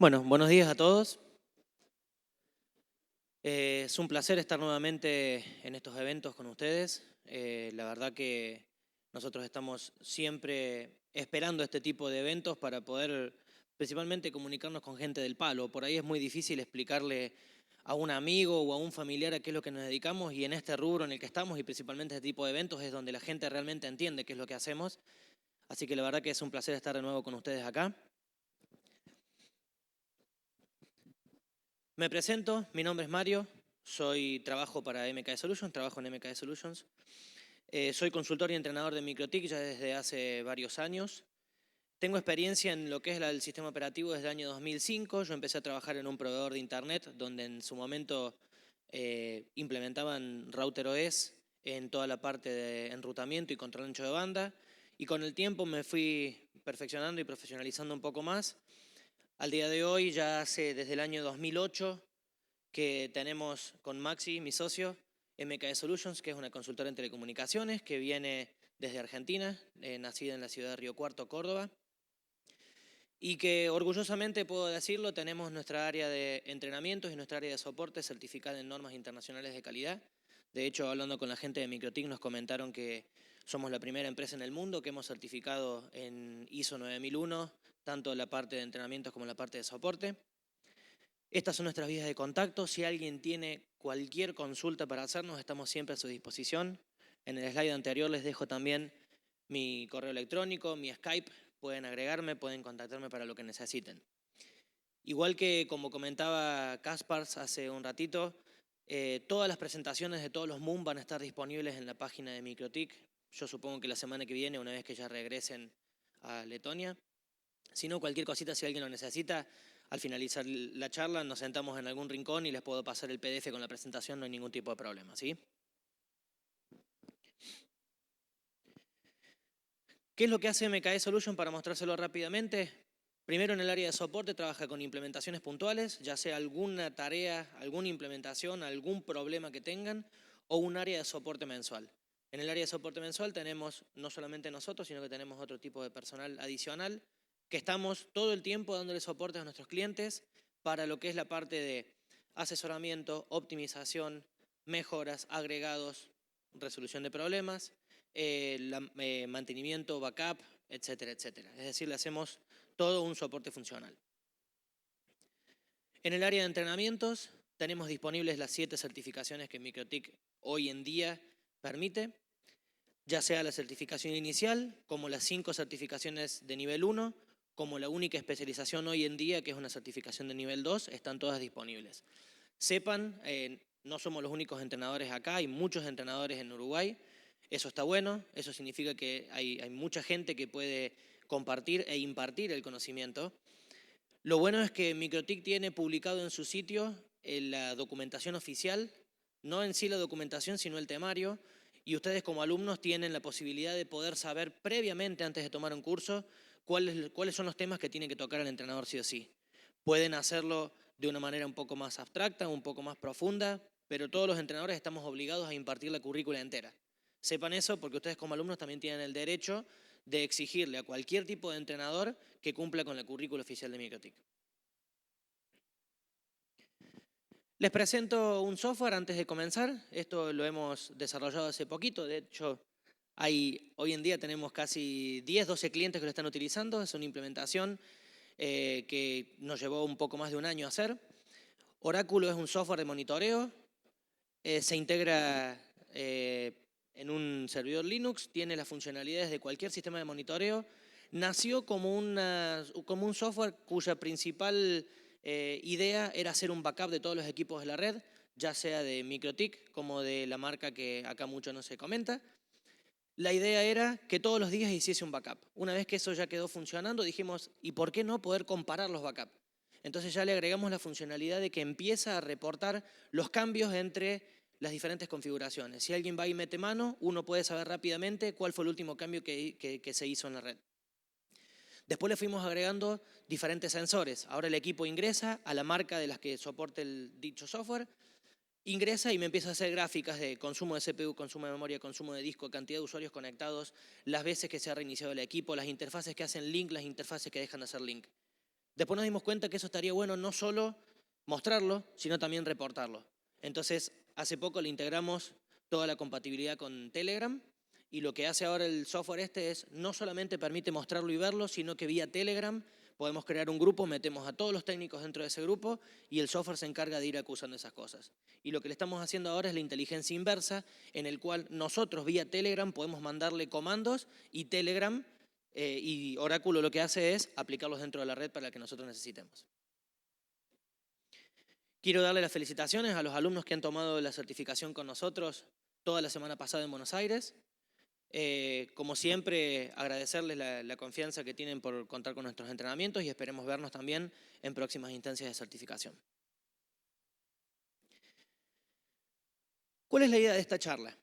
Bueno, buenos días a todos. Es un placer estar nuevamente en estos eventos con ustedes. La verdad que nosotros estamos siempre esperando este tipo de eventos para poder principalmente comunicarnos con gente del palo. Por ahí es muy difícil explicarle a un amigo o a un familiar a qué es lo que nos dedicamos, y en este rubro en el que estamos y principalmente este tipo de eventos es donde la gente realmente entiende qué es lo que hacemos. Así que la verdad que es un placer estar de nuevo con ustedes acá. Me presento, mi nombre es Mario, trabajo para MKE Solutions, trabajo en MKE Solutions. Soy consultor y entrenador de MikroTik ya desde hace varios años. Tengo experiencia en lo que es el sistema operativo desde el año 2005. Yo empecé a trabajar en un proveedor de internet donde en su momento implementaban router OS en toda la parte de enrutamiento y control ancho de banda. Y con el tiempo me fui perfeccionando y profesionalizando un poco más. Al día de hoy, ya hace desde el año 2008, que tenemos con Maxi, mi socio, MKE Solutions, que es una consultora en telecomunicaciones que viene desde Argentina, nacida en la ciudad de Río Cuarto, Córdoba, y que orgullosamente puedo decirlo, tenemos nuestra área de entrenamientos y nuestra área de soporte certificada en normas internacionales de calidad. De hecho, hablando con la gente de MikroTik nos comentaron que somos la primera empresa en el mundo que hemos certificado en ISO 9001, tanto la parte de entrenamientos como la parte de soporte. Estas son nuestras vías de contacto. Si alguien tiene cualquier consulta para hacernos, estamos siempre a su disposición. En el slide anterior les dejo también mi correo electrónico, mi Skype. Pueden agregarme, pueden contactarme para lo que necesiten. Igual que como comentaba Caspars hace un ratito, todas las presentaciones de todos los MOOC van a estar disponibles en la página de MikroTik. Yo supongo que la semana que viene, una vez que ya regresen a Letonia. Si no, cualquier cosita, si alguien lo necesita, al finalizar la charla nos sentamos en algún rincón y les puedo pasar el PDF con la presentación, no hay ningún tipo de problema, ¿sí? ¿Qué es lo que hace MKE Solution para mostrárselo rápidamente? Primero, en el área de soporte trabaja con implementaciones puntuales, ya sea alguna tarea, alguna implementación, algún problema que tengan, o un área de soporte mensual. En el área de soporte mensual tenemos no solamente nosotros, sino que tenemos otro tipo de personal adicional, que estamos todo el tiempo dándole soporte a nuestros clientes para lo que es la parte de asesoramiento, optimización, mejoras, agregados, resolución de problemas, mantenimiento, backup, etcétera, etcétera. Es decir, le hacemos todo un soporte funcional. En el área de entrenamientos tenemos disponibles las 7 certificaciones que MikroTik hoy en día permite, ya sea la certificación inicial, como las 5 certificaciones de nivel 1, como la única especialización hoy en día, que es una certificación de nivel 2, están todas disponibles. Sepan, no somos los únicos entrenadores acá, hay muchos entrenadores en Uruguay. Eso está bueno, eso significa que hay mucha gente que puede compartir e impartir el conocimiento. Lo bueno es que MikroTik tiene publicado en su sitio la documentación oficial, no en sí la documentación, sino el temario, y ustedes como alumnos tienen la posibilidad de poder saber previamente, antes de tomar un curso, cuáles son los temas que tiene que tocar el entrenador sí o sí. Pueden hacerlo de una manera un poco más abstracta, un poco más profunda, pero todos los entrenadores estamos obligados a impartir la currícula entera. Sepan eso porque ustedes como alumnos también tienen el derecho de exigirle a cualquier tipo de entrenador que cumpla con la currícula oficial de MikroTik. Les presento un software antes de comenzar. Esto lo hemos desarrollado hace poquito. De hecho, hoy en día tenemos casi 10, 12 clientes que lo están utilizando. Es una implementación que nos llevó un poco más de un año hacer. Oráculo es un software de monitoreo. Se integra en un servidor Linux. Tiene las funcionalidades de cualquier sistema de monitoreo. Nació como un software cuya principal idea era hacer un backup de todos los equipos de la red, ya sea de MikroTik como de la marca que acá mucho no se comenta. La idea era que todos los días hiciese un backup. Una vez que eso ya quedó funcionando, dijimos, ¿y por qué no poder comparar los backups? Entonces ya le agregamos la funcionalidad de que empieza a reportar los cambios entre las diferentes configuraciones. Si alguien va y mete mano, uno puede saber rápidamente cuál fue el último cambio que se hizo en la red. Después le fuimos agregando diferentes sensores. Ahora el equipo ingresa a la marca de las que soporte el dicho software, ingresa y me empieza a hacer gráficas de consumo de CPU, consumo de memoria, consumo de disco, cantidad de usuarios conectados, las veces que se ha reiniciado el equipo, las interfaces que hacen link, las interfaces que dejan de hacer link. Después nos dimos cuenta que eso estaría bueno no solo mostrarlo, sino también reportarlo. Entonces, hace poco le integramos toda la compatibilidad con Telegram y lo que hace ahora el software este es no solamente permite mostrarlo y verlo, sino que vía Telegram podemos crear un grupo, metemos a todos los técnicos dentro de ese grupo y el software se encarga de ir acusando esas cosas. Y lo que le estamos haciendo ahora es la inteligencia inversa, en el cual nosotros vía Telegram podemos mandarle comandos y Telegram y Oráculo lo que hace es aplicarlos dentro de la red para la que nosotros necesitemos. Quiero darle las felicitaciones a los alumnos que han tomado la certificación con nosotros toda la semana pasada en Buenos Aires. Como siempre, agradecerles la confianza que tienen por contar con nuestros entrenamientos y esperemos vernos también en próximas instancias de certificación. ¿Cuál es la idea de esta charla?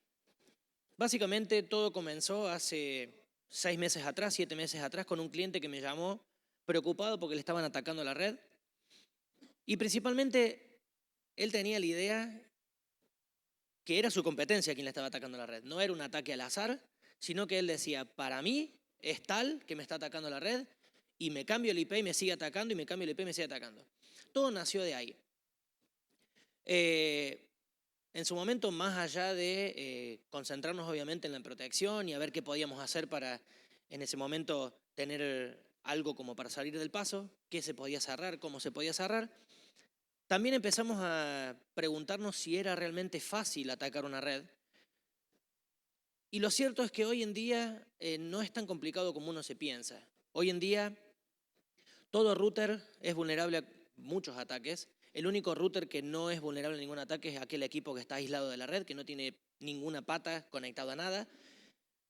Básicamente todo comenzó hace 6 meses atrás, 7 meses atrás, con un cliente que me llamó preocupado porque le estaban atacando la red. Y principalmente él tenía la idea que era su competencia quien le estaba atacando la red. No era un ataque al azar, sino que él decía, para mí es tal que me está atacando la red y me cambio el IP y me sigue atacando y me cambio el IP y me sigue atacando. Todo nació de ahí. En su momento, más allá de concentrarnos obviamente en la protección y a ver qué podíamos hacer para en ese momento tener algo como para salir del paso, qué se podía cerrar, cómo se podía cerrar, también empezamos a preguntarnos si era realmente fácil atacar una red. Y lo cierto es que hoy en día no es tan complicado como uno se piensa. Hoy en día todo router es vulnerable a muchos ataques. El único router que no es vulnerable a ningún ataque es aquel equipo que está aislado de la red, que no tiene ninguna pata conectada a nada.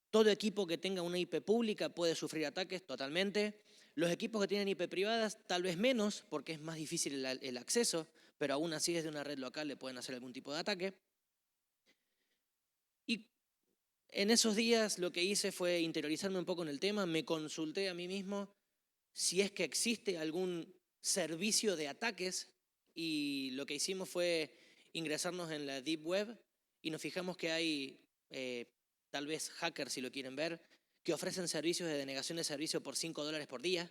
Todo equipo que tenga una IP pública puede sufrir ataques totalmente. Los equipos que tienen IP privadas tal vez menos, porque es más difícil el acceso, pero aún así desde una red local le pueden hacer algún tipo de ataque. Y en esos días lo que hice fue interiorizarme un poco en el tema, me consulté a mí mismo si es que existe algún servicio de ataques y lo que hicimos fue ingresarnos en la Deep Web y nos fijamos que hay tal vez hackers, si lo quieren ver, que ofrecen servicios de denegación de servicio por $5 por día.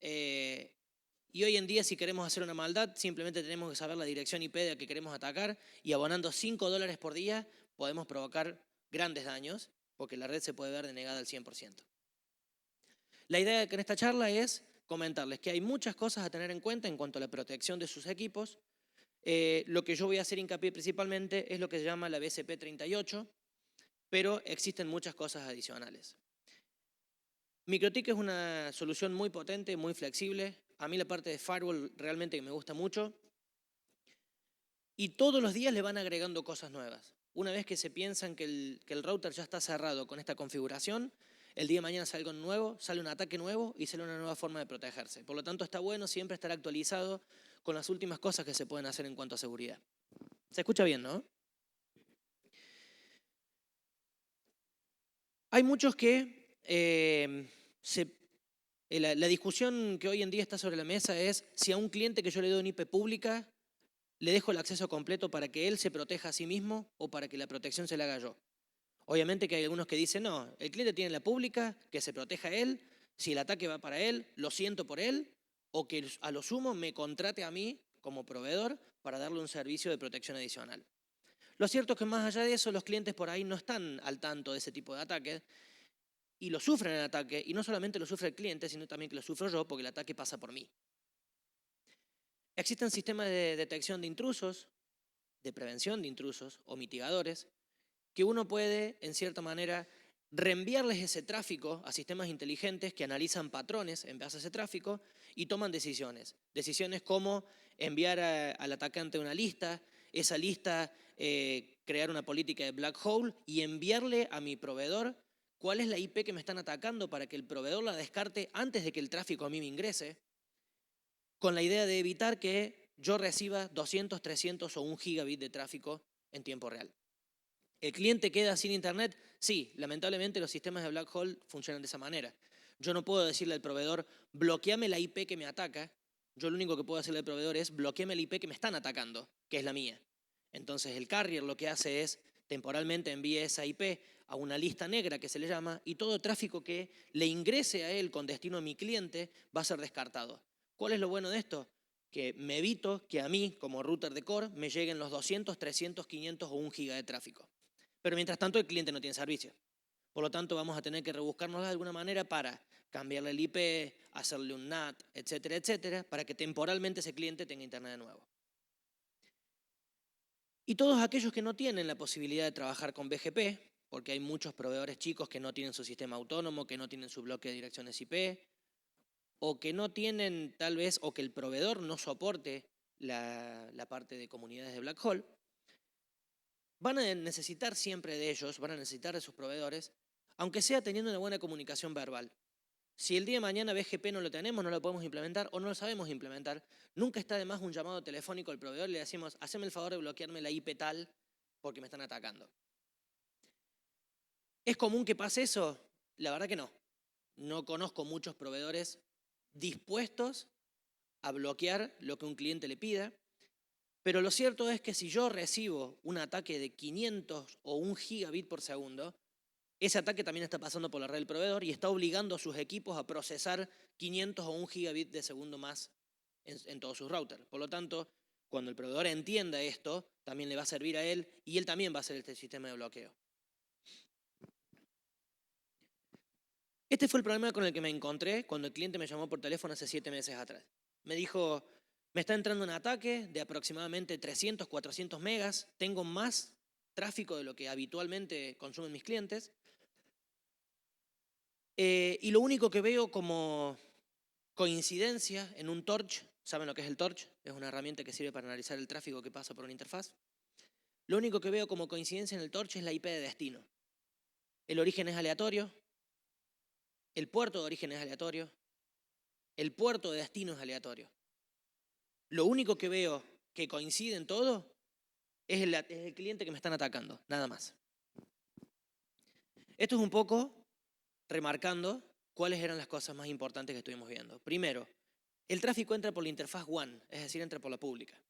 Y hoy en día, si queremos hacer una maldad, simplemente tenemos que saber la dirección IP de la que queremos atacar y abonando $5 por día podemos provocar grandes daños porque la red se puede ver denegada al 100%. La idea en esta charla es comentarles que hay muchas cosas a tener en cuenta en cuanto a la protección de sus equipos. Lo que yo voy a hacer hincapié principalmente es lo que se llama la BSP-38, pero existen muchas cosas adicionales. MikroTik es una solución muy potente, muy flexible. A mí la parte de firewall realmente me gusta mucho. Y todos los días le van agregando cosas nuevas. Una vez que se piensan que el router ya está cerrado con esta configuración, el día de mañana sale algo nuevo, sale un ataque nuevo y sale una nueva forma de protegerse. Por lo tanto, está bueno siempre estar actualizado con las últimas cosas que se pueden hacer en cuanto a seguridad. Se escucha bien, ¿no? Hay muchos que la discusión que hoy en día está sobre la mesa es si a un cliente que yo le doy una IP pública le dejo el acceso completo para que él se proteja a sí mismo o para que la protección se la haga yo. Obviamente que hay algunos que dicen, no, el cliente tiene la pública, que se proteja él, si el ataque va para él, lo siento por él, o que a lo sumo me contrate a mí como proveedor para darle un servicio de protección adicional. Lo cierto es que más allá de eso, los clientes por ahí no están al tanto de ese tipo de ataques y lo sufren el ataque, y no solamente lo sufre el cliente, sino también que lo sufro yo porque el ataque pasa por mí. Existen sistemas de detección de intrusos, de prevención de intrusos o mitigadores, que uno puede, en cierta manera, reenviarles ese tráfico a sistemas inteligentes que analizan patrones en base a ese tráfico y toman decisiones. Decisiones como enviar al atacante una lista, esa lista crear una política de black hole y enviarle a mi proveedor cuál es la IP que me están atacando para que el proveedor la descarte antes de que el tráfico a mí me ingrese, con la idea de evitar que yo reciba 200, 300 o 1 gigabit de tráfico en tiempo real. ¿El cliente queda sin internet? Sí, lamentablemente los sistemas de black hole funcionan de esa manera. Yo no puedo decirle al proveedor, bloqueame la IP que me ataca. Yo lo único que puedo decirle al proveedor es, bloqueame la IP que me están atacando, que es la mía. Entonces el carrier lo que hace es, temporalmente envíe esa IP a una lista negra que se le llama, y todo tráfico que le ingrese a él con destino a mi cliente va a ser descartado. ¿Cuál es lo bueno de esto? Que me evito que a mí, como router de core, me lleguen los 200, 300, 500 o 1 giga de tráfico. Pero mientras tanto el cliente no tiene servicio. Por lo tanto, vamos a tener que rebuscarnos de alguna manera para cambiarle el IP, hacerle un NAT, etcétera, etcétera, para que temporalmente ese cliente tenga internet de nuevo. Y todos aquellos que no tienen la posibilidad de trabajar con BGP, porque hay muchos proveedores chicos que no tienen su sistema autónomo, que no tienen su bloque de direcciones IP, o que no tienen tal vez, o que el proveedor no soporte la parte de comunidades de Black Hole, van a necesitar siempre de ellos, van a necesitar de sus proveedores, aunque sea teniendo una buena comunicación verbal. Si el día de mañana BGP no lo tenemos, no lo podemos implementar o no lo sabemos implementar, nunca está de más un llamado telefónico al proveedor y le decimos, haceme el favor de bloquearme la IP tal porque me están atacando. ¿Es común que pase eso? La verdad que no. No conozco muchos proveedores dispuestos a bloquear lo que un cliente le pida, pero lo cierto es que si yo recibo un ataque de 500 o 1 gigabit por segundo, ese ataque también está pasando por la red del proveedor y está obligando a sus equipos a procesar 500 o 1 gigabit de segundo más en todos sus routers. Por lo tanto, cuando el proveedor entienda esto, también le va a servir a él y él también va a hacer este sistema de bloqueo. Este fue el problema con el que me encontré cuando el cliente me llamó por teléfono hace 7 meses atrás. Me dijo, me está entrando un ataque de aproximadamente 300, 400 megas, tengo más tráfico de lo que habitualmente consumen mis clientes, y lo único que veo como coincidencia en un torch, ¿saben lo que es el torch? Es una herramienta que sirve para analizar el tráfico que pasa por una interfaz. Lo único que veo como coincidencia en el torch es la IP de destino. El origen es aleatorio, el puerto de origen es aleatorio, el puerto de destino es aleatorio. Lo único que veo que coincide en todo es el cliente que me están atacando, nada más. Esto es un poco remarcando cuáles eran las cosas más importantes que estuvimos viendo. Primero, el tráfico entra por la interfaz WAN, es decir, entra por la pública.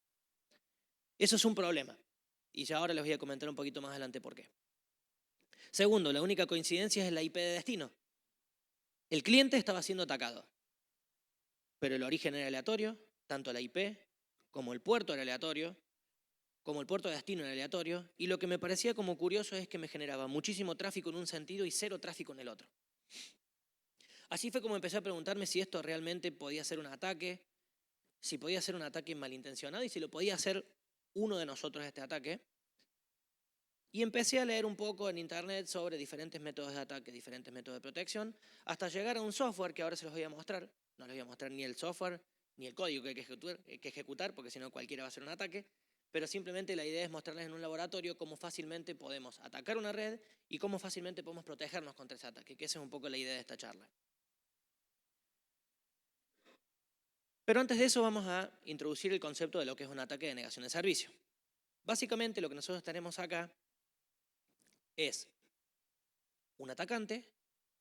Eso es un problema. Y ya ahora les voy a comentar un poquito más adelante por qué. Segundo, la única coincidencia es la IP de destino. El cliente estaba siendo atacado, pero el origen era aleatorio, tanto la IP como el puerto era aleatorio, como el puerto de destino era aleatorio, y lo que me parecía como curioso es que me generaba muchísimo tráfico en un sentido y cero tráfico en el otro. Así fue como empecé a preguntarme si esto realmente podía ser un ataque, si podía ser un ataque malintencionado y si lo podía hacer uno de nosotros este ataque. Y empecé a leer un poco en internet sobre diferentes métodos de ataque, diferentes métodos de protección, hasta llegar a un software que ahora se los voy a mostrar. No les voy a mostrar ni el software ni el código que hay que ejecutar, porque si no cualquiera va a hacer un ataque. Pero simplemente la idea es mostrarles en un laboratorio cómo fácilmente podemos atacar una red y cómo fácilmente podemos protegernos contra ese ataque, que esa es un poco la idea de esta charla. Pero antes de eso vamos a introducir el concepto de lo que es un ataque de negación de servicio. Básicamente lo que nosotros tenemos acá es un atacante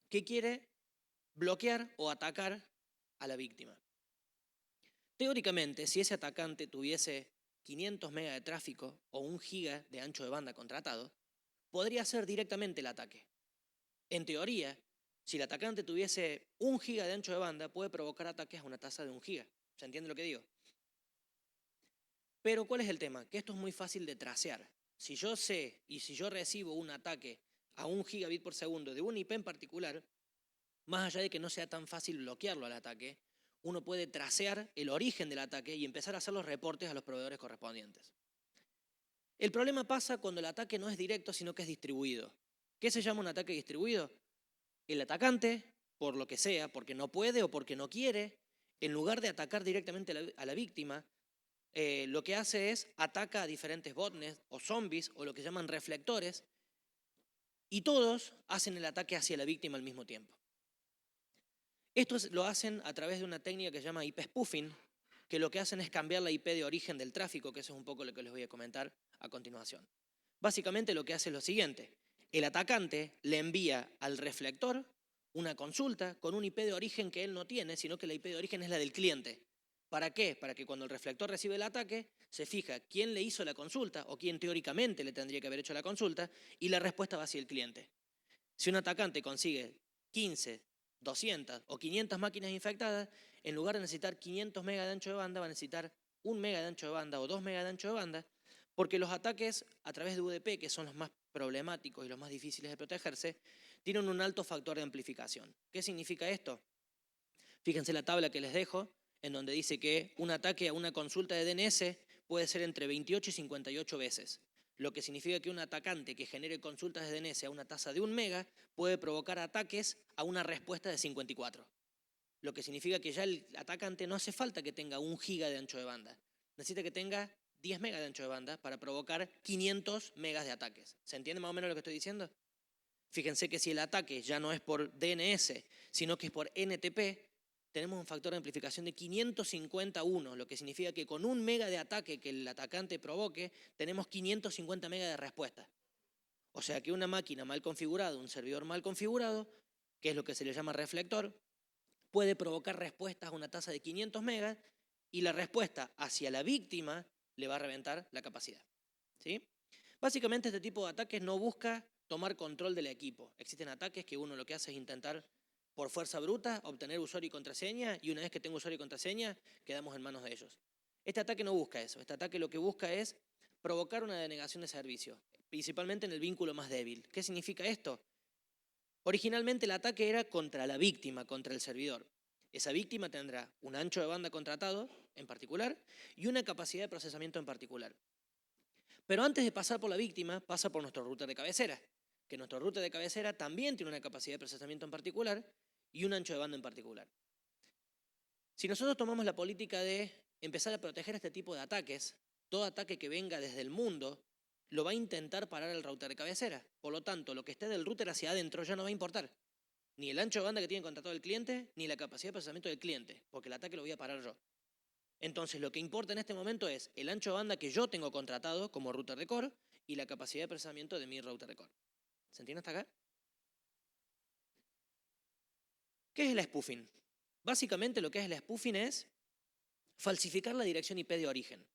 que quiere bloquear o atacar a la víctima. Teóricamente, si ese atacante tuviese 500 megas de tráfico o 1 giga de ancho de banda contratado, podría hacer directamente el ataque. En teoría, si el atacante tuviese 1 giga de ancho de banda, puede provocar ataques a una tasa de 1 giga. ¿Se entiende lo que digo? Pero ¿cuál es el tema? Que esto es muy fácil de tracear. Si yo sé y si yo recibo un ataque a 1 gigabit por segundo de un IP en particular, más allá de que no sea tan fácil bloquearlo al ataque, uno puede tracear el origen del ataque y empezar a hacer los reportes a los proveedores correspondientes. El problema pasa cuando el ataque no es directo, sino que es distribuido. ¿Qué se llama un ataque distribuido? El atacante, por lo que sea, porque no puede o porque no quiere, en lugar de atacar directamente a la víctima, lo que hace es ataca a diferentes botnets o zombies o lo que llaman reflectores, y todos hacen el ataque hacia la víctima al mismo tiempo. Esto lo hacen a través de una técnica que se llama IP spoofing, que lo que hacen es cambiar la IP de origen del tráfico, que eso es un poco lo que les voy a comentar a continuación. Básicamente lo que hace es lo siguiente: el atacante le envía al reflector una consulta con un IP de origen que él no tiene, sino que la IP de origen es la del cliente. ¿Para qué? Para que cuando el reflector recibe el ataque, se fija quién le hizo la consulta o quién teóricamente le tendría que haber hecho la consulta y la respuesta va hacia el cliente. Si un atacante consigue 15, 200 o 500 máquinas infectadas, en lugar de necesitar 500 megas de ancho de banda, va a necesitar 1 mega de ancho de banda o 2 megas de ancho de banda, porque los ataques a través de UDP, que son los más problemáticos y los más difíciles de protegerse, tienen un alto factor de amplificación. ¿Qué significa esto? Fíjense la tabla que les dejo, en donde dice que un ataque a una consulta de DNS puede ser entre 28 y 58 veces, lo que significa que un atacante que genere consultas de DNS a una tasa de 1 mega puede provocar ataques a una respuesta de 54, lo que significa que ya el atacante no hace falta que tenga 1 giga de ancho de banda, necesita que tenga 10 megas de ancho de banda para provocar 500 megas de ataques. ¿Se entiende más o menos lo que estoy diciendo? Fíjense que si el ataque ya no es por DNS, sino que es por NTP, tenemos un factor de amplificación de 551, lo que significa que con 1 mega de ataque que el atacante provoque, tenemos 550 megas de respuesta. O sea que una máquina mal configurada, un servidor mal configurado, que es lo que se le llama reflector, puede provocar respuestas a una tasa de 500 megas y la respuesta hacia la víctima le va a reventar la capacidad. ¿Sí? Básicamente este tipo de ataques no busca tomar control del equipo. Existen ataques que uno lo que hace es intentar por fuerza bruta obtener usuario y contraseña, y una vez que tengo usuario y contraseña quedamos en manos de ellos. Este ataque no busca eso. Este ataque lo que busca es provocar una denegación de servicio, principalmente en el vínculo más débil. ¿Qué significa esto? Originalmente el ataque era contra la víctima, contra el servidor. Esa víctima tendrá un ancho de banda contratado en particular y una capacidad de procesamiento en particular. Pero antes de pasar por la víctima, pasa por nuestro router de cabecera, que nuestro router de cabecera también tiene una capacidad de procesamiento en particular y un ancho de banda en particular. Si nosotros tomamos la política de empezar a proteger este tipo de ataques, todo ataque que venga desde el mundo lo va a intentar parar el router de cabecera. Por lo tanto, lo que esté del router hacia adentro ya no va a importar. Ni el ancho de banda que tiene contratado el cliente, ni la capacidad de procesamiento del cliente, porque el ataque lo voy a parar yo. Entonces, lo que importa en este momento es el ancho de banda que yo tengo contratado como router de core y la capacidad de procesamiento de mi router de core. ¿Se entiende hasta acá? ¿Qué es el spoofing? Básicamente lo que es el spoofing es falsificar la dirección IP de origen.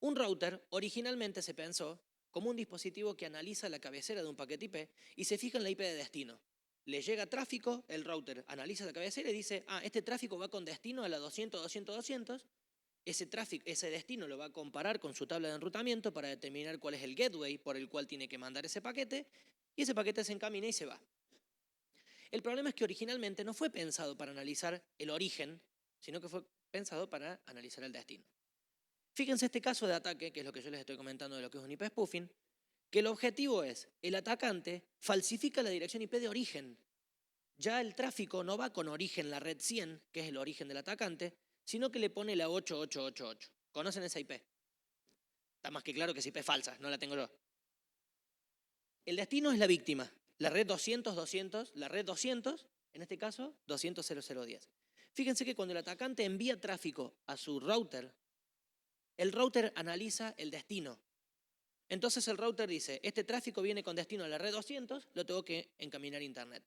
Un router originalmente se pensó como un dispositivo que analiza la cabecera de un paquete IP y se fija en la IP de destino. Le llega tráfico, el router analiza la cabecera y dice, este tráfico va con destino a la 200, 200, 200. Ese destino lo va a comparar con su tabla de enrutamiento para determinar cuál es el gateway por el cual tiene que mandar ese paquete, y ese paquete se encamina y se va. El problema es que originalmente no fue pensado para analizar el origen, sino que fue pensado para analizar el destino. Fíjense este caso de ataque, que es lo que yo les estoy comentando de lo que es un IP spoofing, que el objetivo es, el atacante falsifica la dirección IP de origen. Ya el tráfico no va con origen la red 100, que es el origen del atacante, sino que le pone la 8888. ¿Conocen esa IP? Está más que claro que es IP falsa, no la tengo yo. El destino es la víctima, la red 200, la red 200, en este caso 200.0010. Fíjense que cuando el atacante envía tráfico a su router, el router analiza el destino. Entonces el router dice, este tráfico viene con destino a la red 200, lo tengo que encaminar a internet.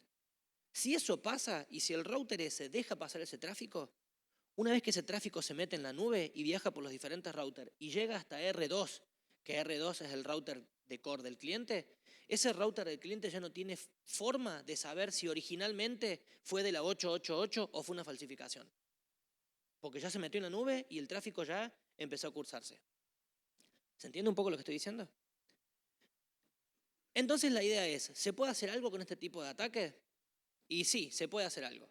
Si eso pasa y si el router ese deja pasar ese tráfico, una vez que ese tráfico se mete en la nube y viaja por los diferentes routers y llega hasta R2, que R2 es el router de core del cliente, ese router del cliente ya no tiene forma de saber si originalmente fue de la 888 o fue una falsificación. Porque ya se metió en la nube y el tráfico ya empezó a cursarse. ¿Se entiende un poco lo que estoy diciendo? Entonces la idea es, ¿se puede hacer algo con este tipo de ataque? Y sí, se puede hacer algo.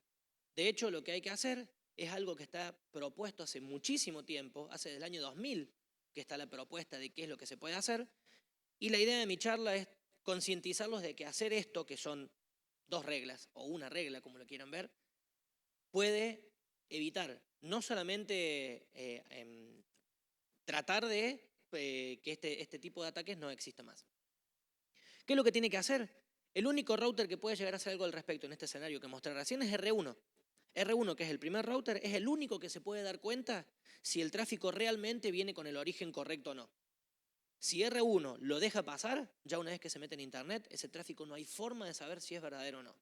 De hecho, lo que hay que hacer es algo que está propuesto hace muchísimo tiempo, hace del año 2000 que está la propuesta de qué es lo que se puede hacer. Y la idea de mi charla es concientizarlos de que hacer esto, que son 2 reglas, o una regla, como lo quieran ver, puede evitar no solamente tratar de que este tipo de ataques no exista más. ¿Qué es lo que tiene que hacer? El único router que puede llegar a hacer algo al respecto en este escenario que mostré recién es R1. R1, que es el primer router, es el único que se puede dar cuenta si el tráfico realmente viene con el origen correcto o no. Si R1 lo deja pasar, ya una vez que se mete en internet, ese tráfico no hay forma de saber si es verdadero o no.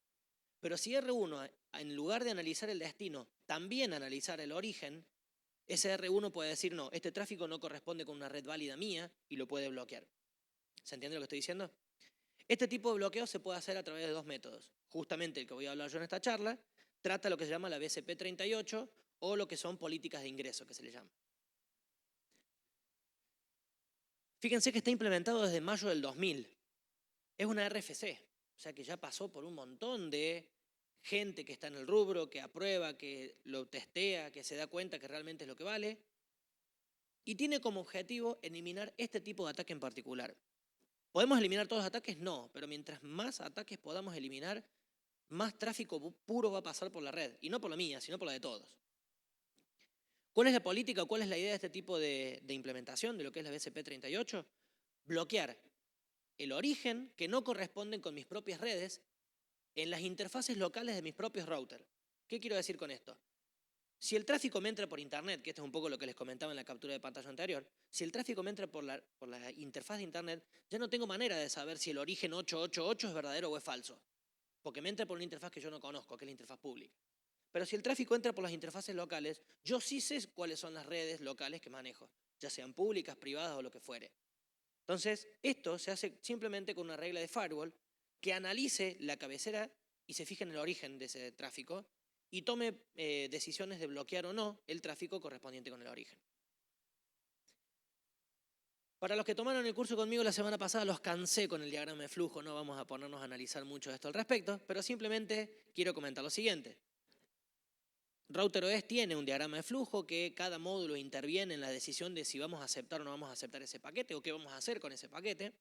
Pero si R1, en lugar de analizar el destino, también analizar el origen, SR1 puede decir, no, este tráfico no corresponde con una red válida mía y lo puede bloquear. ¿Se entiende lo que estoy diciendo? Este tipo de bloqueo se puede hacer a través de dos métodos. Justamente el que voy a hablar yo en esta charla trata lo que se llama la BCP 38 o lo que son políticas de ingreso, que se le llama. Fíjense que está implementado desde mayo del 2000. Es una RFC, o sea que ya pasó por un montón de gente que está en el rubro, que aprueba, que lo testea, que se da cuenta que realmente es lo que vale. Y tiene como objetivo eliminar este tipo de ataque en particular. ¿Podemos eliminar todos los ataques? No, pero mientras más ataques podamos eliminar, más tráfico puro va a pasar por la red. Y no por la mía, sino por la de todos. ¿Cuál es la política o cuál es la idea de este tipo de implementación de lo que es la BCP 38? Bloquear el origen que no corresponden con mis propias redes en las interfaces locales de mis propios routers. ¿Qué quiero decir con esto? Si el tráfico me entra por internet, que esto es un poco lo que les comentaba en la captura de pantalla anterior, si el tráfico me entra por la interfaz de internet, ya no tengo manera de saber si el origen 888 es verdadero o es falso, porque me entra por una interfaz que yo no conozco, que es la interfaz pública. Pero si el tráfico entra por las interfaces locales, yo sí sé cuáles son las redes locales que manejo, ya sean públicas, privadas o lo que fuere. Entonces, esto se hace simplemente con una regla de firewall que analice la cabecera y se fije en el origen de ese tráfico y tome decisiones de bloquear o no el tráfico correspondiente con el origen. Para los que tomaron el curso conmigo la semana pasada, los cansé con el diagrama de flujo, no vamos a ponernos a analizar mucho esto al respecto, pero simplemente quiero comentar lo siguiente. RouterOS tiene un diagrama de flujo que cada módulo interviene en la decisión de si vamos a aceptar o no vamos a aceptar ese paquete o qué vamos a hacer con ese paquete.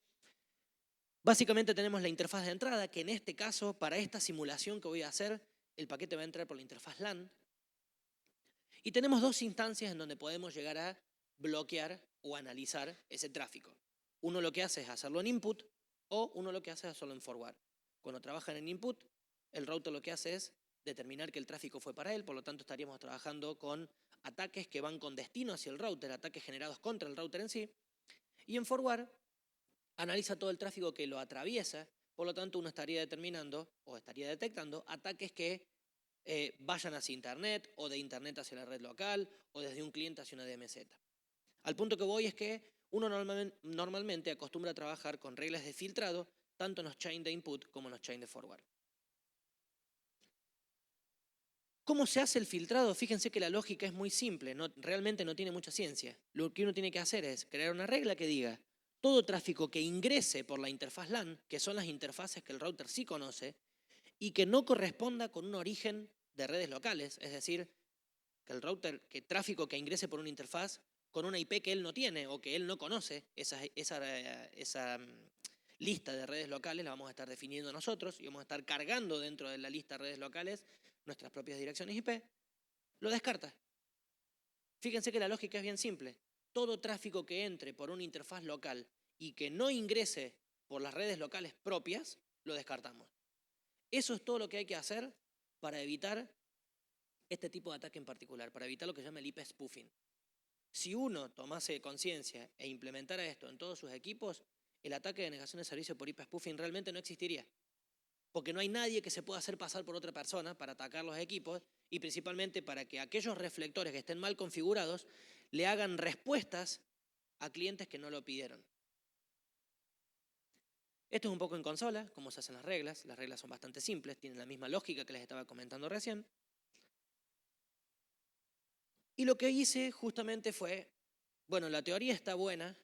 Básicamente tenemos la interfaz de entrada, que en este caso, para esta simulación que voy a hacer, el paquete va a entrar por la interfaz LAN. Y tenemos dos instancias en donde podemos llegar a bloquear o analizar ese tráfico. Uno lo que hace es hacerlo en input o uno lo que hace es hacerlo en forward. Cuando trabajan en input, el router lo que hace es determinar que el tráfico fue para él, por lo tanto estaríamos trabajando con ataques que van con destino hacia el router, ataques generados contra el router en sí. Y en forward analiza todo el tráfico que lo atraviesa, por lo tanto uno estaría determinando o estaría detectando ataques que vayan hacia internet o de internet hacia la red local o desde un cliente hacia una DMZ. Al punto que voy es que uno normalmente acostumbra a trabajar con reglas de filtrado tanto en los chain de input como en los chain de forward. ¿Cómo se hace el filtrado? Fíjense que la lógica es muy simple, realmente no tiene mucha ciencia. Lo que uno tiene que hacer es crear una regla que diga todo tráfico que ingrese por la interfaz LAN, que son las interfaces que el router sí conoce, y que no corresponda con un origen de redes locales, es decir, que el router, que tráfico que ingrese por una interfaz con una IP que él no tiene o que él no conoce, esa lista de redes locales la vamos a estar definiendo nosotros y vamos a estar cargando dentro de la lista de redes locales nuestras propias direcciones IP, lo descarta. Fíjense que la lógica es bien simple. Todo tráfico que entre por una interfaz local y que no ingrese por las redes locales propias, lo descartamos. Eso es todo lo que hay que hacer para evitar este tipo de ataque en particular, para evitar lo que se llama el IP spoofing. Si uno tomase conciencia e implementara esto en todos sus equipos, el ataque de negación de servicio por IP spoofing realmente no existiría. Porque no hay nadie que se pueda hacer pasar por otra persona para atacar los equipos y principalmente para que aquellos reflectores que estén mal configurados le hagan respuestas a clientes que no lo pidieron. Esto es un poco en consola, cómo se hacen las reglas son bastante simples, tienen la misma lógica que les estaba comentando recién. Y lo que hice justamente fue, bueno, la teoría está buena,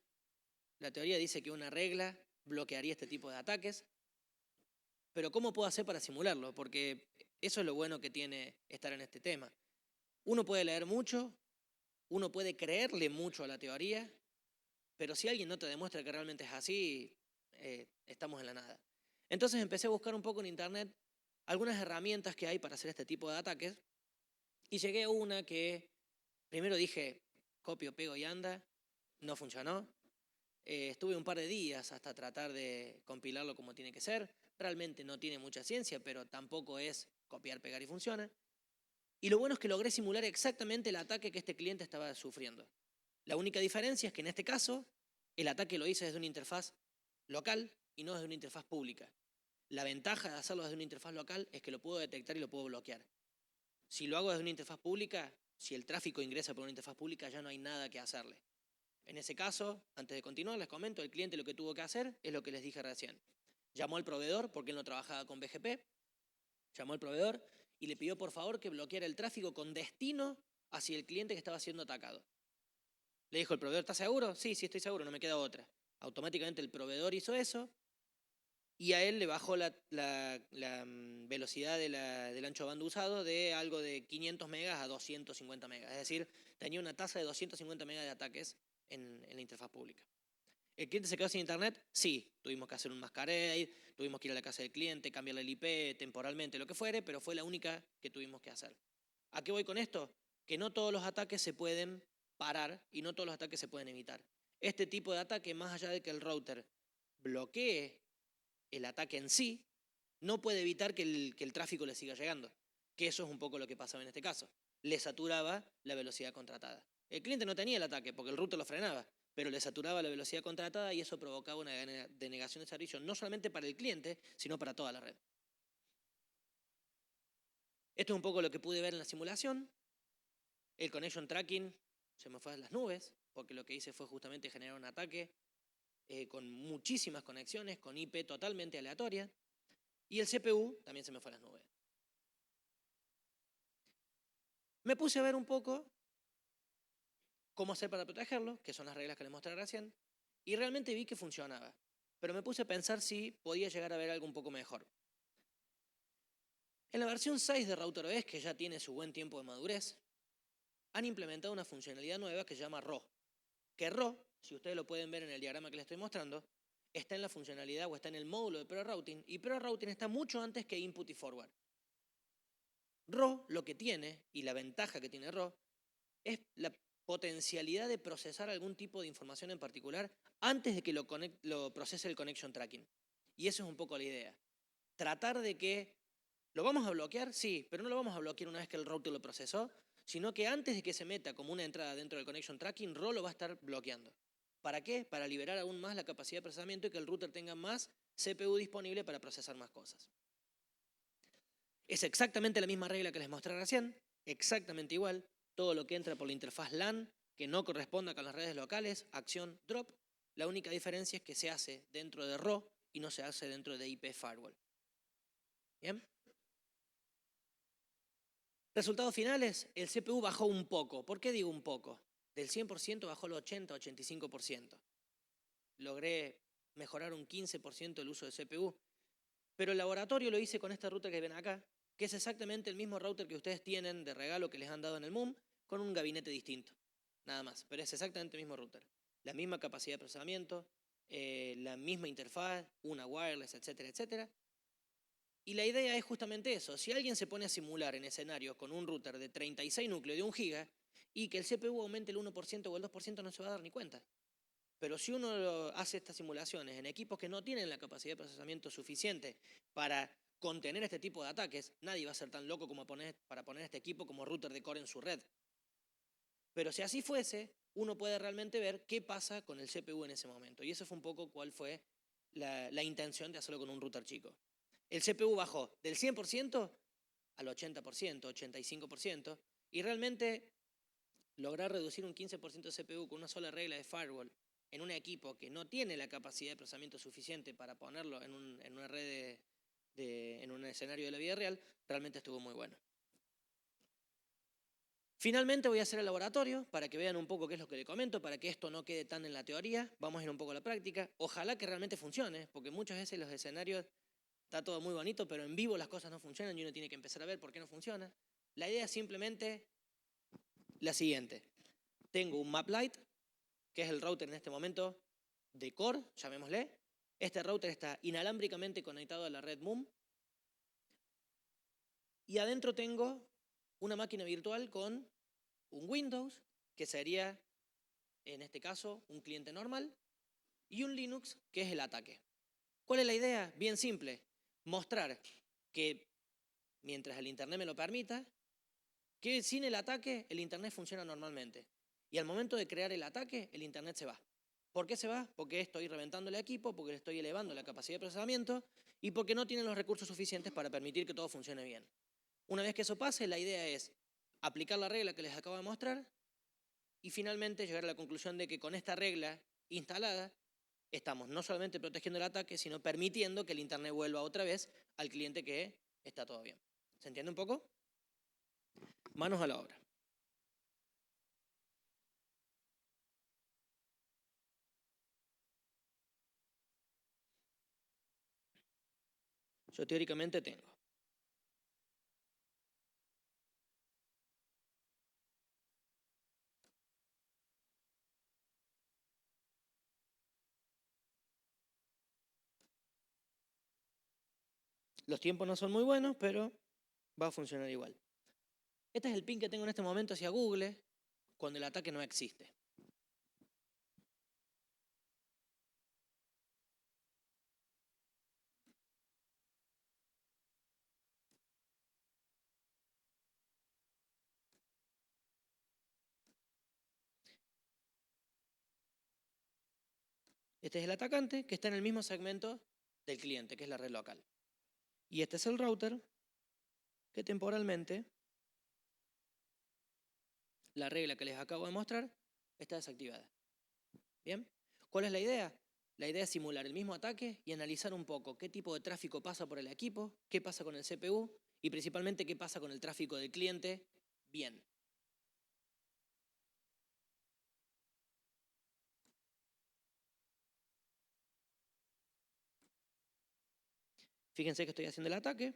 la teoría dice que una regla bloquearía este tipo de ataques, pero ¿cómo puedo hacer para simularlo? Porque eso es lo bueno que tiene estar en este tema. Uno puede leer mucho, uno puede creerle mucho a la teoría, pero si alguien no te demuestra que realmente es así, estamos en la nada. Entonces empecé a buscar un poco en internet algunas herramientas que hay para hacer este tipo de ataques y llegué a una que primero dije, copio, pego y anda, no funcionó. Estuve un par de días hasta tratar de compilarlo como tiene que ser. Realmente no tiene mucha ciencia, pero tampoco es copiar, pegar y funciona. Y lo bueno es que logré simular exactamente el ataque que este cliente estaba sufriendo. La única diferencia es que en este caso el ataque lo hice desde una interfaz local y no desde una interfaz pública. La ventaja de hacerlo desde una interfaz local es que lo puedo detectar y lo puedo bloquear. Si lo hago desde una interfaz pública, si el tráfico ingresa por una interfaz pública ya no hay nada que hacerle. En ese caso, antes de continuar, les comento, el cliente lo que tuvo que hacer es lo que les dije recién. Llamó al proveedor, porque él no trabajaba con BGP, llamó al proveedor y le pidió por favor que bloqueara el tráfico con destino hacia el cliente que estaba siendo atacado. Le dijo el proveedor, ¿estás seguro? Sí, sí estoy seguro, no me queda otra. Automáticamente el proveedor hizo eso y a él le bajó la velocidad del ancho de banda usado de algo de 500 megas a 250 megas. Es decir, tenía una tasa de 250 megas de ataques en la interfaz pública. ¿El cliente se quedó sin internet? Sí, tuvimos que hacer un masquerade, tuvimos que ir a la casa del cliente, cambiarle el IP temporalmente, lo que fuere, pero fue la única que tuvimos que hacer. ¿A qué voy con esto? Que no todos los ataques se pueden parar y no todos los ataques se pueden evitar. Este tipo de ataque, más allá de que el router bloquee el ataque en sí, no puede evitar que el tráfico le siga llegando. Que eso es un poco lo que pasaba en este caso. Le saturaba la velocidad contratada. El cliente no tenía el ataque porque el router lo frenaba, pero le saturaba la velocidad contratada y eso provocaba una denegación de servicio no solamente para el cliente, sino para toda la red. Esto es un poco lo que pude ver en la simulación. El connection tracking se me fue a las nubes, porque lo que hice fue justamente generar un ataque con muchísimas conexiones, con IP totalmente aleatoria. Y el CPU también se me fue a las nubes. Me puse a ver un poco cómo hacer para protegerlo, que son las reglas que les mostré recién, y realmente vi que funcionaba. Pero me puse a pensar si podía llegar a ver algo un poco mejor. En la versión 6 de RouterOS, que ya tiene su buen tiempo de madurez, han implementado una funcionalidad nueva que se llama RAW. Que RAW, si ustedes lo pueden ver en el diagrama que les estoy mostrando, está en la funcionalidad o está en el módulo de Pro-Routing, y Pro-Routing está mucho antes que Input y Forward. RAW lo que tiene, y la ventaja que tiene RAW, es la potencialidad de procesar algún tipo de información en particular antes de que lo procese el connection tracking. Y eso es un poco la idea. Tratar de que ¿lo vamos a bloquear? Sí, pero no lo vamos a bloquear una vez que el router lo procesó, sino que antes de que se meta como una entrada dentro del connection tracking, RAW lo va a estar bloqueando. ¿Para qué? Para liberar aún más la capacidad de procesamiento y que el router tenga más CPU disponible para procesar más cosas. Es exactamente la misma regla que les mostré recién, exactamente igual. Todo lo que entra por la interfaz LAN, que no corresponda con las redes locales, acción drop. La única diferencia es que se hace dentro de RAW y no se hace dentro de IP Firewall. ¿Bien? Resultados finales, el CPU bajó un poco. ¿Por qué digo un poco? Del 100% bajó al 80-85%. Logré mejorar un 15% el uso de CPU. Pero el laboratorio lo hice con este router que ven acá, que es exactamente el mismo router que ustedes tienen de regalo que les han dado en el MUM, con un gabinete distinto. Nada más, pero es exactamente el mismo router. La misma capacidad de procesamiento, la misma interfaz, una wireless, etcétera, etcétera. Y la idea es justamente eso. Si alguien se pone a simular en escenarios con un router de 36 núcleos de 1 giga y que el CPU aumente el 1% o el 2% no se va a dar ni cuenta. Pero si uno hace estas simulaciones en equipos que no tienen la capacidad de procesamiento suficiente para contener este tipo de ataques, nadie va a ser tan loco como para poner este equipo como router de core en su red. Pero si así fuese, uno puede realmente ver qué pasa con el CPU en ese momento. Y eso fue un poco cuál fue la intención de hacerlo con un router chico. El CPU bajó del 100% al 80%, 85%, y realmente lograr reducir un 15% de CPU con una sola regla de firewall en un equipo que no tiene la capacidad de procesamiento suficiente para ponerlo en una red en un escenario de la vida real, realmente estuvo muy bueno. Finalmente voy a hacer el laboratorio para que vean un poco qué es lo que les comento, para que esto no quede tan en la teoría. Vamos a ir un poco a la práctica. Ojalá que realmente funcione, porque muchas veces los escenarios está todo muy bonito, pero en vivo las cosas no funcionan y uno tiene que empezar a ver por qué no funciona. La idea es simplemente la siguiente. Tengo un MapLight, que es el router en este momento de core, llamémosle. Este router está inalámbricamente conectado a la red MUM. Y adentro tengo una máquina virtual con un Windows, que sería, en este caso, un cliente normal, y un Linux, que es el ataque. ¿Cuál es la idea? Bien simple. Mostrar que, mientras el Internet me lo permita, que sin el ataque el Internet funciona normalmente. Y al momento de crear el ataque, el Internet se va. ¿Por qué se va? Porque estoy reventando el equipo, porque le estoy elevando la capacidad de procesamiento y porque no tienen los recursos suficientes para permitir que todo funcione bien. Una vez que eso pase, la idea es aplicar la regla que les acabo de mostrar y finalmente llegar a la conclusión de que con esta regla instalada estamos no solamente protegiendo el ataque, sino permitiendo que el Internet vuelva otra vez al cliente que está todo bien. ¿Se entiende un poco? Manos a la obra. Yo teóricamente tengo los tiempos no son muy buenos, pero va a funcionar igual. Este es el ping que tengo en este momento hacia Google cuando el ataque no existe. Este es el atacante que está en el mismo segmento del cliente, que es la red local. Y este es el router que temporalmente, la regla que les acabo de mostrar, está desactivada. ¿Bien? ¿Cuál es la idea? La idea es simular el mismo ataque y analizar un poco qué tipo de tráfico pasa por el equipo, qué pasa con el CPU y principalmente qué pasa con el tráfico del cliente. Bien. Fíjense que estoy haciendo el ataque.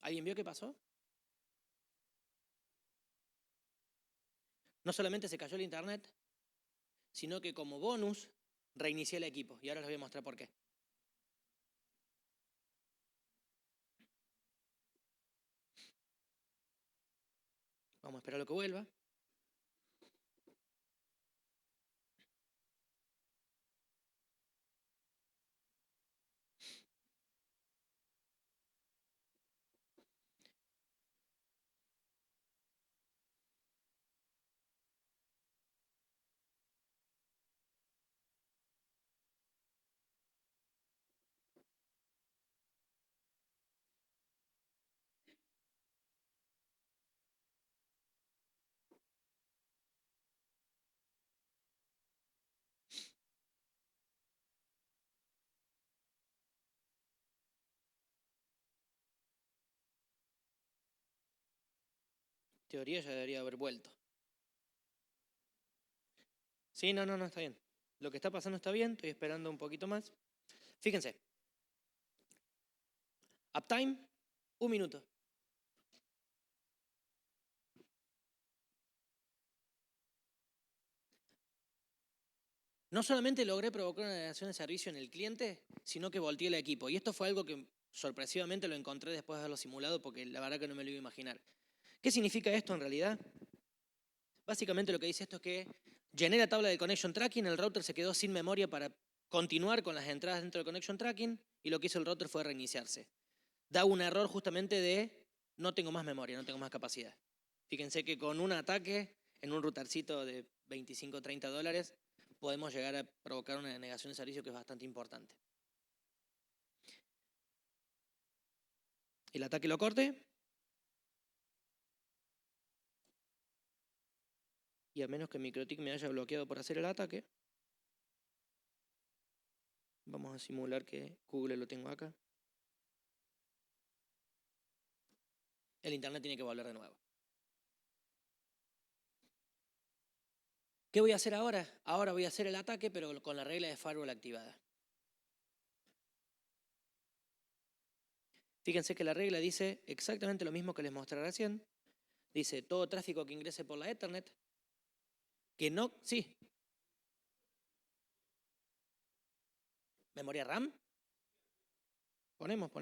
¿Alguien vio qué pasó? No solamente se cayó el internet, sino que como bonus reinicié el equipo. Y ahora les voy a mostrar por qué. Vamos a esperar a lo que vuelva. En teoría ya debería haber vuelto. Sí, no, está bien. Lo que está pasando está bien, estoy esperando un poquito más. Fíjense. Uptime, 1 minuto. No solamente logré provocar una negación de servicio en el cliente, sino que volteé el equipo. Y esto fue algo que sorpresivamente lo encontré después de haberlo simulado porque la verdad que no me lo iba a imaginar. ¿Qué significa esto en realidad? Básicamente lo que dice esto es que llené la tabla de connection tracking, el router se quedó sin memoria para continuar con las entradas dentro del connection tracking y lo que hizo el router fue reiniciarse. Da un error justamente de no tengo más memoria, no tengo más capacidad. Fíjense que con un ataque en un routercito de 25 o 30 dólares podemos llegar a provocar una denegación de servicio que es bastante importante. El ataque lo corte. Y a menos que MikroTik me haya bloqueado por hacer el ataque, vamos a simular que Google lo tengo acá. El internet tiene que volver de nuevo. ¿Qué voy a hacer ahora? Ahora voy a hacer el ataque, pero con la regla de firewall activada. Fíjense que la regla dice exactamente lo mismo que les mostré recién. Dice todo tráfico que ingrese por la Ethernet, que no, sí. ¿Memoria RAM? Ponemos.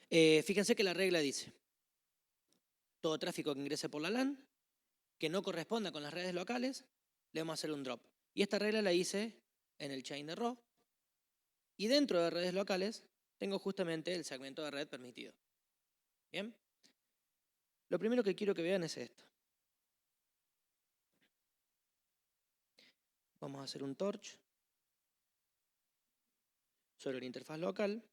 Fíjense que la regla dice todo tráfico que ingrese por la LAN, que no corresponda con las redes locales, le vamos a hacer un drop. Y esta regla la hice en el chain de RAW. Y dentro de redes locales tengo justamente el segmento de red permitido. ¿Bien? Lo primero que quiero que vean es esto. Vamos a hacer un torch sobre la interfaz local.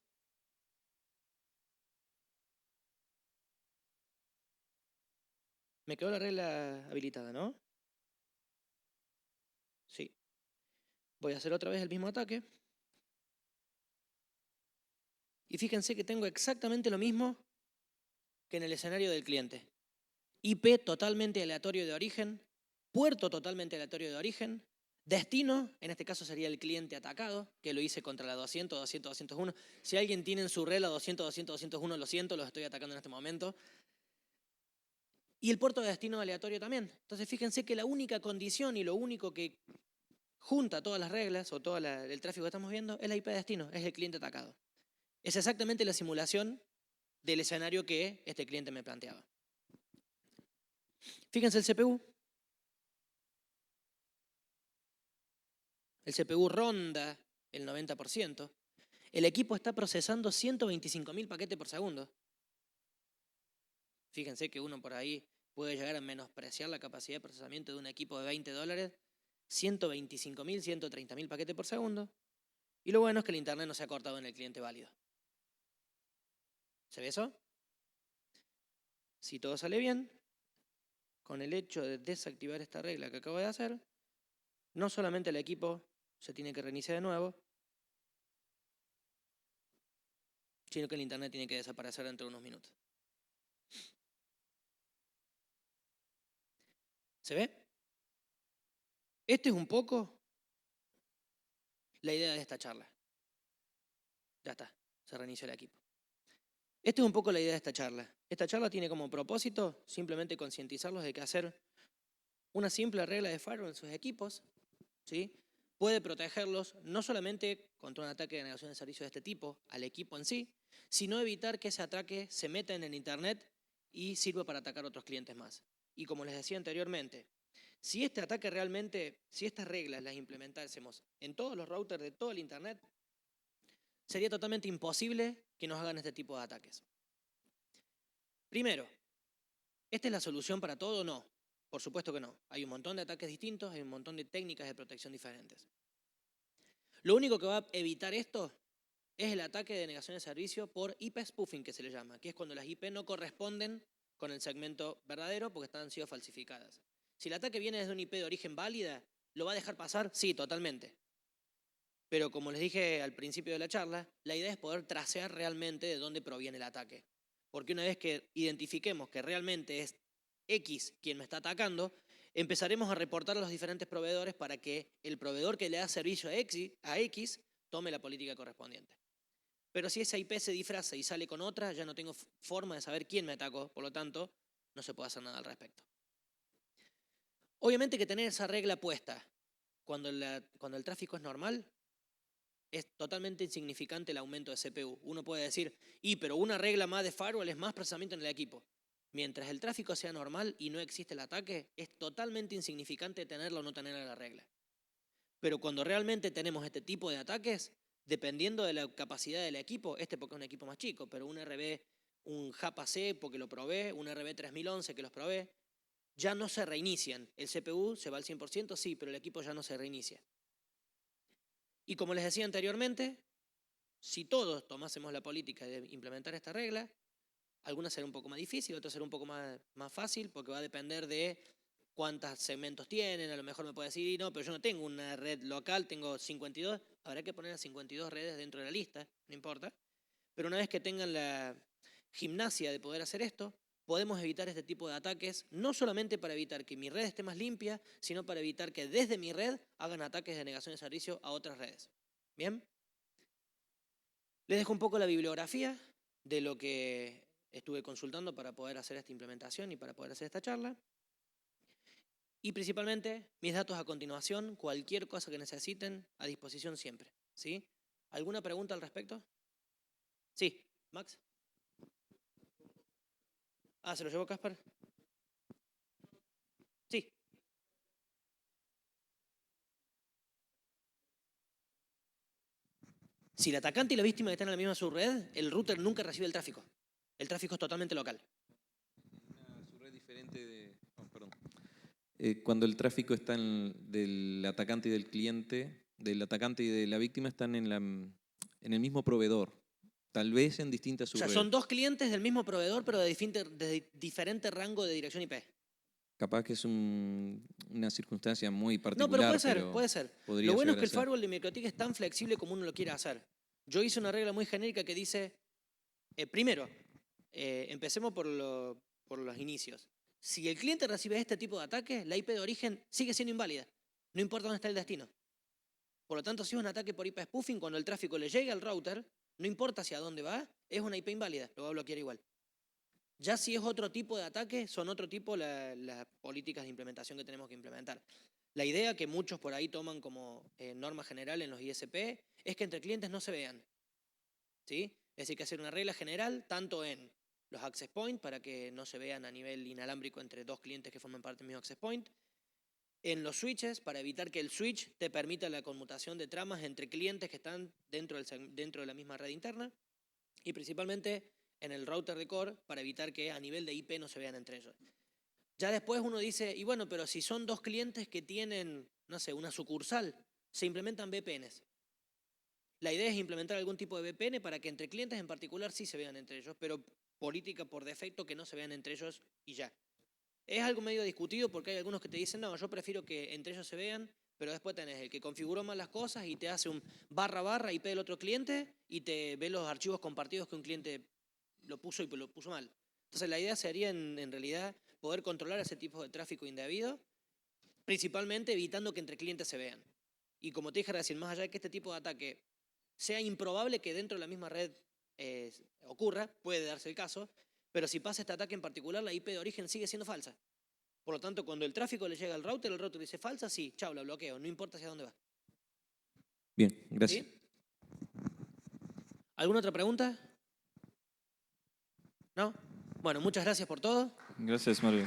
Me quedó la regla habilitada, ¿no? Sí. Voy a hacer otra vez el mismo ataque. Y fíjense que tengo exactamente lo mismo que en el escenario del cliente. IP totalmente aleatorio de origen, puerto totalmente aleatorio de origen, destino, en este caso sería el cliente atacado, que lo hice contra la 200, 200, 201. Si alguien tiene en su red la 200, 200, 201, lo siento, los estoy atacando en este momento. Y el puerto de destino aleatorio también. Entonces fíjense que la única condición y lo único que junta todas las reglas o todo el tráfico que estamos viendo es la IP de destino, es el cliente atacado. Es exactamente la simulación del escenario que este cliente me planteaba. Fíjense el CPU. El CPU ronda el 90%. El equipo está procesando 125.000 paquetes por segundo. Fíjense que uno por ahí puede llegar a menospreciar la capacidad de procesamiento de un equipo de $20. 125.000, 130.000 paquetes por segundo. Y lo bueno es que el internet no se ha cortado en el cliente válido. ¿Se ve eso? Si todo sale bien, con el hecho de desactivar esta regla que acabo de hacer, no solamente el equipo se tiene que reiniciar de nuevo, sino que el internet tiene que desaparecer dentro de unos minutos. ¿Se ve? Este es un poco la idea de esta charla. Ya está, se reinició el equipo. Esta es un poco la idea de esta charla. Esta charla tiene como propósito simplemente concientizarlos de que hacer una simple regla de firewall en sus equipos, ¿sí?, puede protegerlos no solamente contra un ataque de negación de servicio de este tipo, al equipo en sí, sino evitar que ese ataque se meta en el internet y sirva para atacar a otros clientes más. Y como les decía anteriormente, si este ataque realmente, si estas reglas las implementásemos en todos los routers de todo el internet, sería totalmente imposible que nos hagan este tipo de ataques. Primero, ¿esta es la solución para todo? No, por supuesto que no. Hay un montón de ataques distintos, hay un montón de técnicas de protección diferentes. Lo único que va a evitar esto es el ataque de negación de servicio por IP spoofing, que se le llama, que es cuando las IP no corresponden con el segmento verdadero porque han sido falsificadas. Si el ataque viene desde una IP de origen válida, ¿lo va a dejar pasar? Sí, totalmente. Pero como les dije al principio de la charla, la idea es poder tracear realmente de dónde proviene el ataque. Porque una vez que identifiquemos que realmente es X quien me está atacando, empezaremos a reportar a los diferentes proveedores para que el proveedor que le da servicio a X tome la política correspondiente. Pero si esa IP se disfraza y sale con otra, ya no tengo forma de saber quién me atacó, por lo tanto, no se puede hacer nada al respecto. Obviamente que tener esa regla puesta cuando el tráfico es normal, es totalmente insignificante el aumento de CPU. Uno puede decir, pero una regla más de firewall es más procesamiento en el equipo. Mientras el tráfico sea normal y no existe el ataque, es totalmente insignificante tenerla o no tener la regla. Pero cuando realmente tenemos este tipo de ataques, dependiendo de la capacidad del equipo, porque es un equipo más chico, pero un RB, un JAPA-C porque lo probé, un RB 3011 que los probé, ya no se reinician. El CPU se va al 100%, sí, pero el equipo ya no se reinicia. Y como les decía anteriormente, si todos tomásemos la política de implementar esta regla, algunas será un poco más difícil, otras será un poco más fácil, porque va a depender de cuántos segmentos tienen. A lo mejor me puede decir, no, pero yo no tengo una red local, tengo 52. Habrá que poner a 52 redes dentro de la lista, no importa. Pero una vez que tengan la gimnasia de poder hacer esto, podemos evitar este tipo de ataques, no solamente para evitar que mi red esté más limpia, sino para evitar que desde mi red hagan ataques de negación de servicio a otras redes. ¿Bien? Les dejo un poco la bibliografía de lo que estuve consultando para poder hacer esta implementación y para poder hacer esta charla. Y principalmente mis datos a continuación, cualquier cosa que necesiten, a disposición siempre. ¿Sí? ¿Alguna pregunta al respecto? Sí, Max. ¿Se lo llevó Caspar? Sí. Si el atacante y la víctima están en la misma subred, el router nunca recibe el tráfico. El tráfico es totalmente local. Una subred diferente de... oh, perdón. Cuando el tráfico está del atacante y del cliente, del atacante y de la víctima, están en el mismo proveedor, tal vez en distintas O sea, subredes. son dos clientes del mismo proveedor, pero de diferente rango de dirección IP. Capaz que es una circunstancia muy No, particular, pero puede ser, puede ser. podría Lo bueno es llegar que a el ser. firewall de MikroTik es tan flexible como uno lo quiera hacer. Yo hice una regla muy genérica que dice, primero, empecemos por los inicios. Si el cliente recibe este tipo de ataque, la IP de origen sigue siendo inválida. No importa dónde está el destino. Por lo tanto, si es un ataque por IP spoofing, cuando el tráfico le llegue al router, no importa hacia dónde va, es una IP inválida, lo va a bloquear igual. Ya si es otro tipo de ataque, son otro tipo las políticas de implementación que tenemos que implementar. La idea que muchos por ahí toman como norma general en los ISP es que entre clientes no se vean. ¿Sí? Es decir, que hacer una regla general tanto en los access point para que no se vean a nivel inalámbrico entre dos clientes que forman parte del mismo access point, en los switches para evitar que el switch te permita la conmutación de tramas entre clientes que están dentro de la misma red interna, y principalmente en el router de core para evitar que a nivel de IP no se vean entre ellos. Ya después uno dice, y bueno, pero si son dos clientes que tienen, no sé, una sucursal, se implementan VPNs. La idea es implementar algún tipo de VPN para que entre clientes en particular sí se vean entre ellos, pero política por defecto que no se vean entre ellos y ya. Es algo medio discutido porque hay algunos que te dicen, no, yo prefiero que entre ellos se vean, pero después tenés el que configuró mal las cosas y te hace un / IP del otro cliente y te ve los archivos compartidos que un cliente lo puso y lo puso mal. Entonces la idea sería en realidad poder controlar ese tipo de tráfico indebido, principalmente evitando que entre clientes se vean. Y como te dije recién, más allá de que este tipo de ataque sea improbable que dentro de la misma red ocurra, puede darse el caso, pero si pasa este ataque en particular, la IP de origen sigue siendo falsa. Por lo tanto, cuando el tráfico le llega al router, el router dice falsa, sí, chao, la bloqueo, no importa hacia dónde va. Bien, gracias. ¿Sí? ¿Alguna otra pregunta? ¿No? Bueno, muchas gracias por todo. Gracias, Mario.